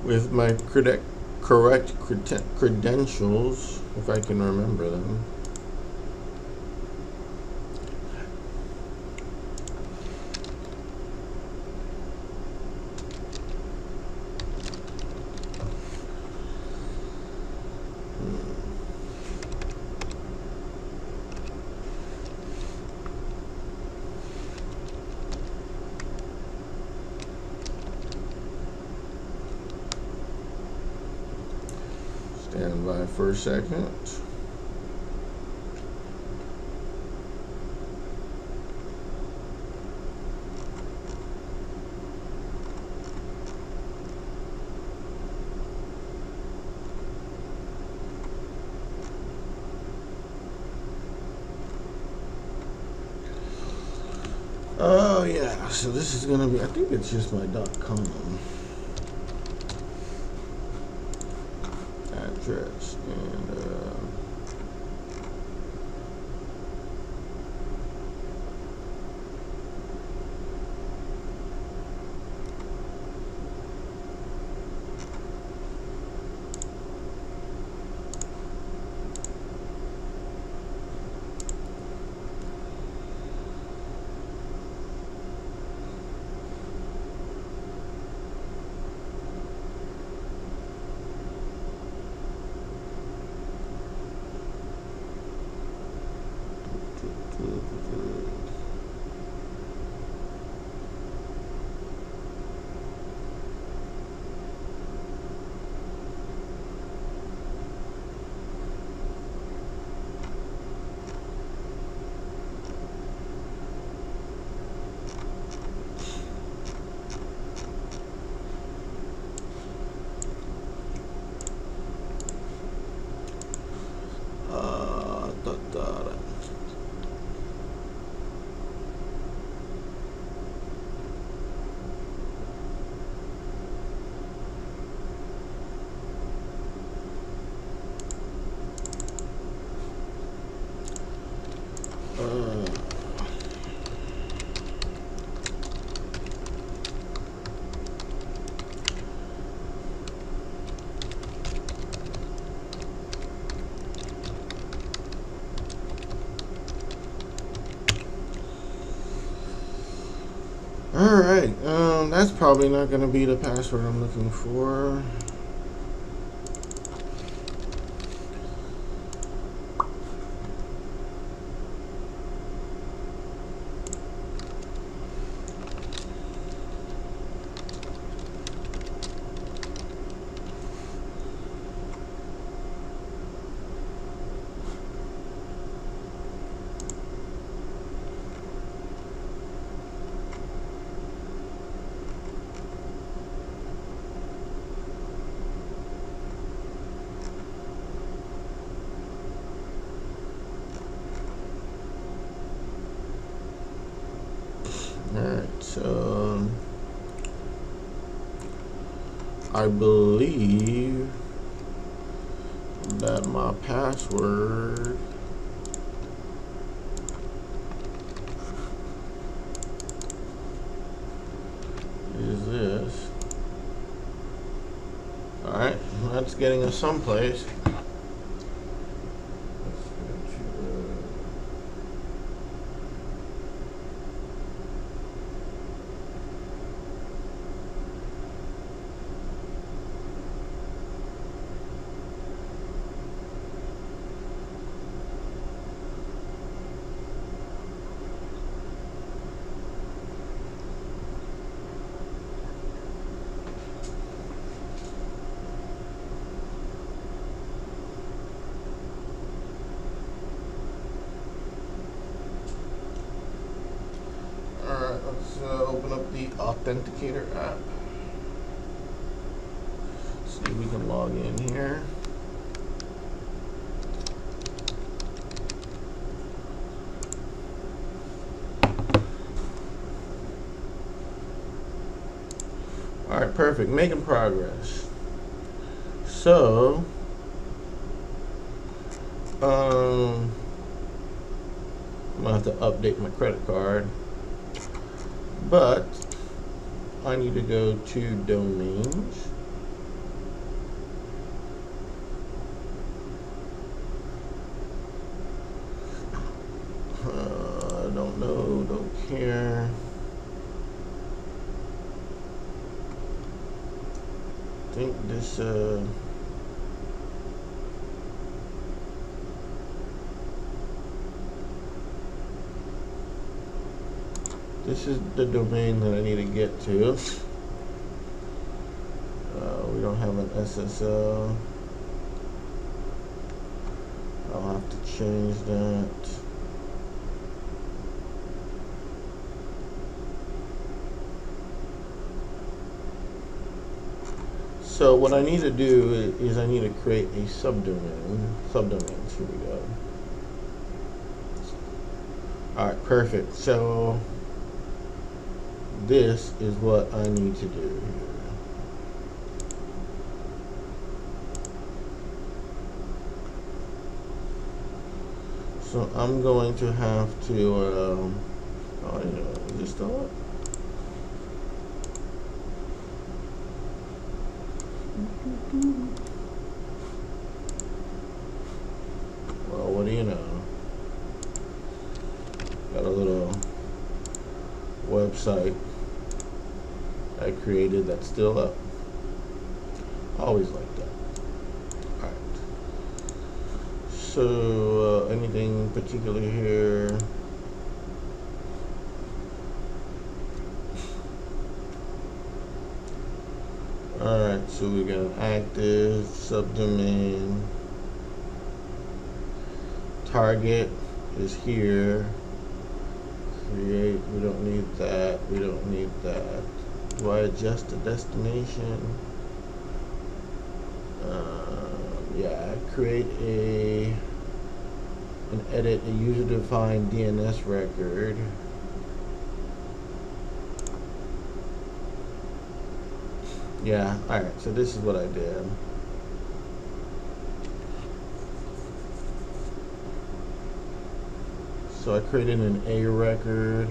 with my correct credentials, if I can remember them. Stand by for a second. Oh yeah, so this is gonna be, I think it's just my .com address, and right, that's probably not going to be the password I'm looking for. Alright, so I believe that my password is this. Alright, that's getting us someplace. Let's open up the Authenticator app. See if we can log in here. Alright, perfect. Making progress. So, I'm gonna have to update my credit card. But I need to go to domains. I don't know, don't care. I think this this is the domain that I need to get to. We don't have an SSL. I'll have to change that. So what I need to do is I need to create a subdomain. Subdomains, here we go. Alright, perfect. So this is what I need to do here. So I'm going to have to, oh, is this still up? Well, what do you know? Got a little website I created that's still up. Always like that. Alright. So, anything particular here? Alright, so we got active, subdomain, target is here. Create, we don't need that, we don't need that. Do I adjust the destination? Yeah, create and edit a user-defined DNS record. Yeah, alright, so this is what I did. So I created an A record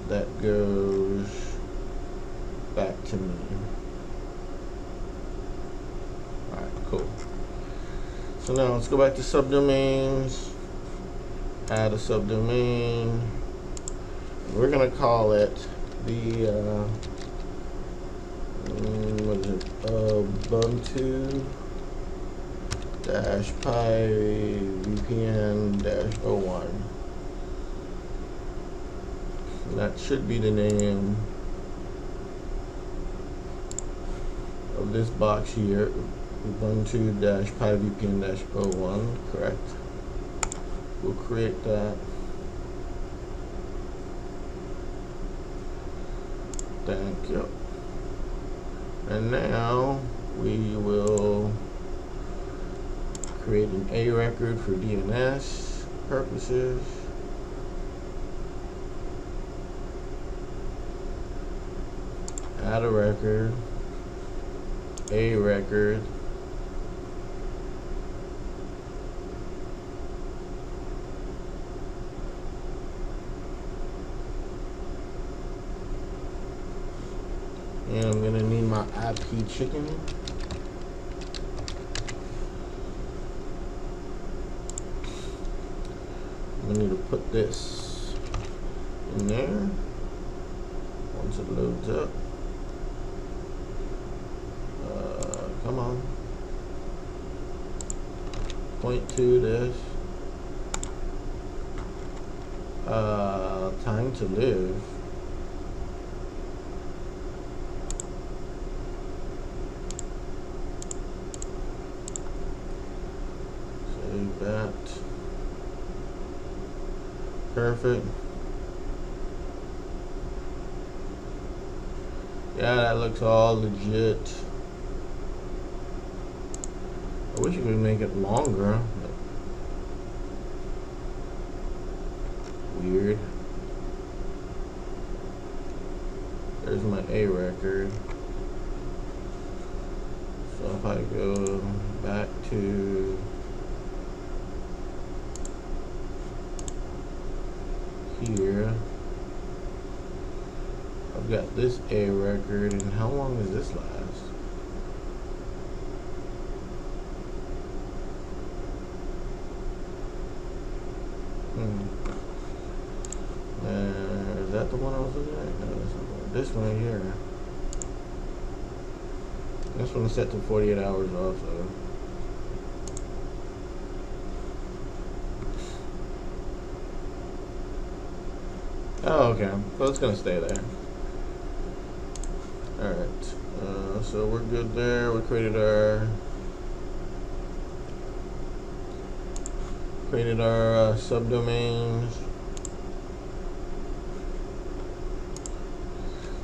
that goes back to me. Alright, cool. So now let's go back to subdomains, add a subdomain, We're gonna call it the what is it? Ubuntu dash Pi VPN dash 01. That should be the name of this box here. Ubuntu dash Pi VPN dash 01, correct? We'll create that. Thank you. And now we will create an A record for DNS purposes. Add a record, A record, and I'm going to need my IP chicken. I need to put this in there once it loads up. Come on. Point to this. Time to live. Save that. Perfect. Yeah, that looks all legit. I wish you could make it longer. Weird. There's my A record. So if I go back to here, I've got this A record, and how long does this last? Is that the one I was looking at? No, that's not the one. This one here. This one is set to 48 hours also. Oh, okay. So it's gonna stay there. Alright. So we're good there. We created our subdomains.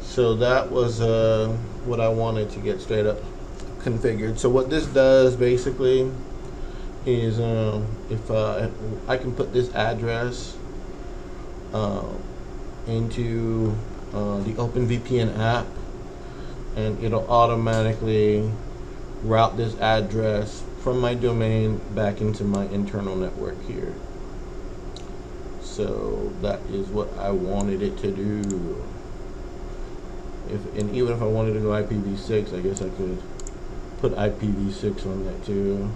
So that was what I wanted to get straight up configured. So what this does basically is if I can put this address into the OpenVPN app, and it'll automatically route this address from my domain back into my internal network here. So that is what I wanted it to do. And even if I wanted to go IPv6, I guess I could put IPv6 on that too.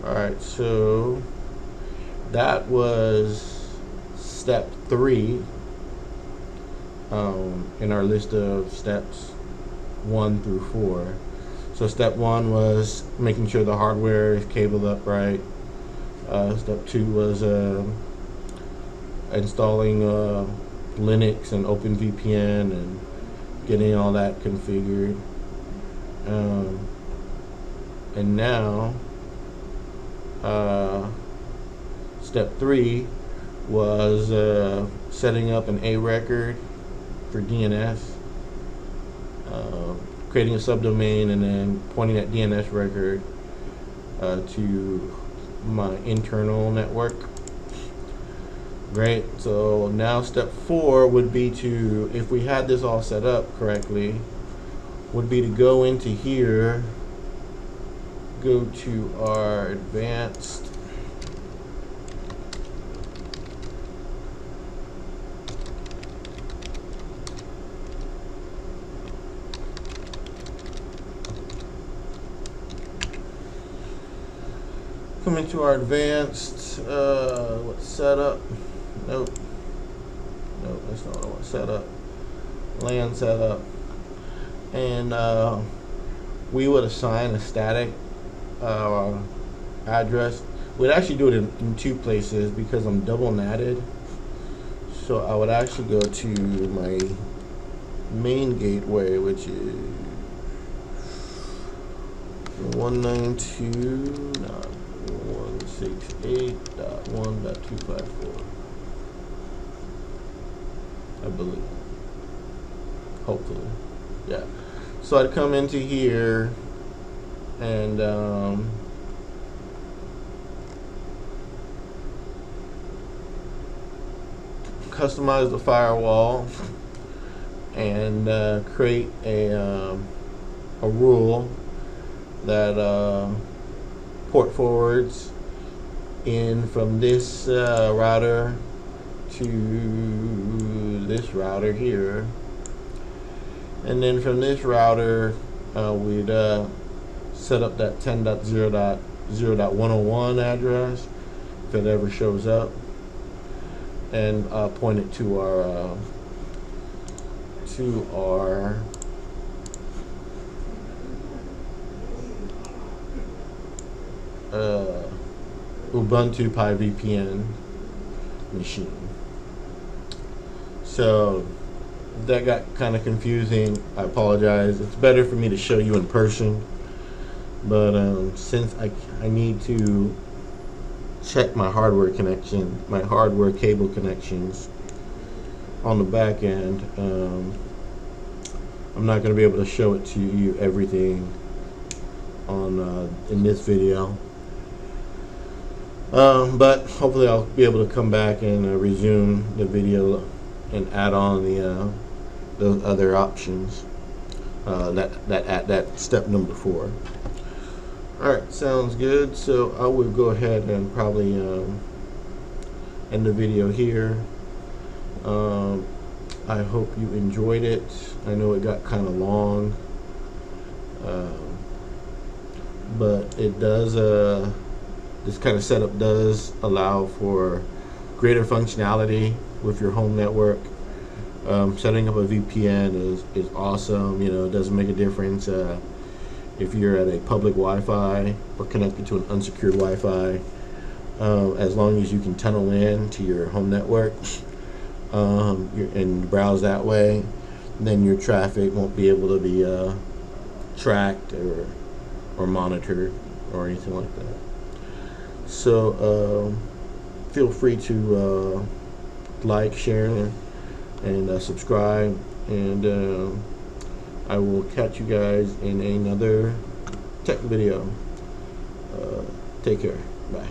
Alright, so that was step 3 in our list of steps 1 through 4. So step 1 was making sure the hardware is cabled up right. Step 2 was installing Linux and OpenVPN and getting all that configured. And now step 3 was setting up an A record for DNS, creating a subdomain, and then pointing that DNS record to my internal network. Great. So now step 4 would be to, if we had this all set up correctly, would be to go into here, go to our advanced what's setup, Nope. Nope, that's not what I want. Setup. LAN setup. And we would assign a static address. We'd actually do it in two places because I'm double natted. So I would actually go to my main gateway, which is 192.168.1.254, I believe. Hopefully. Yeah. So I'd come into here and customize the firewall and create a rule that port forwards in from this router to this router here, and then from this router we'd set up that 10.0.0.101 address if it ever shows up, and point it to our Ubuntu Pi Vpn machine. So that got kind of confusing. I apologize. It's better for me to show you in person, but since I need to check my hardware connection, my hardware cable connections on the back end, I'm not going to be able to show it to you everything on in this video, but hopefully I'll be able to come back and resume the video and add on those other options that step number 4. Alright, sounds good. So I will go ahead and probably end the video here. I hope you enjoyed it. I know it got kind of long, but it does this kind of setup does allow for greater functionality with your home network. Setting up a VPN is awesome. You know, it doesn't make a difference if you're at a public Wi-Fi or connected to an unsecured Wi-Fi, as long as you can tunnel in to your home network and browse that way, then your traffic won't be able to be tracked or monitored or anything like that. So feel free to like, share, and subscribe, and I will catch you guys in another tech video. Take care. Bye.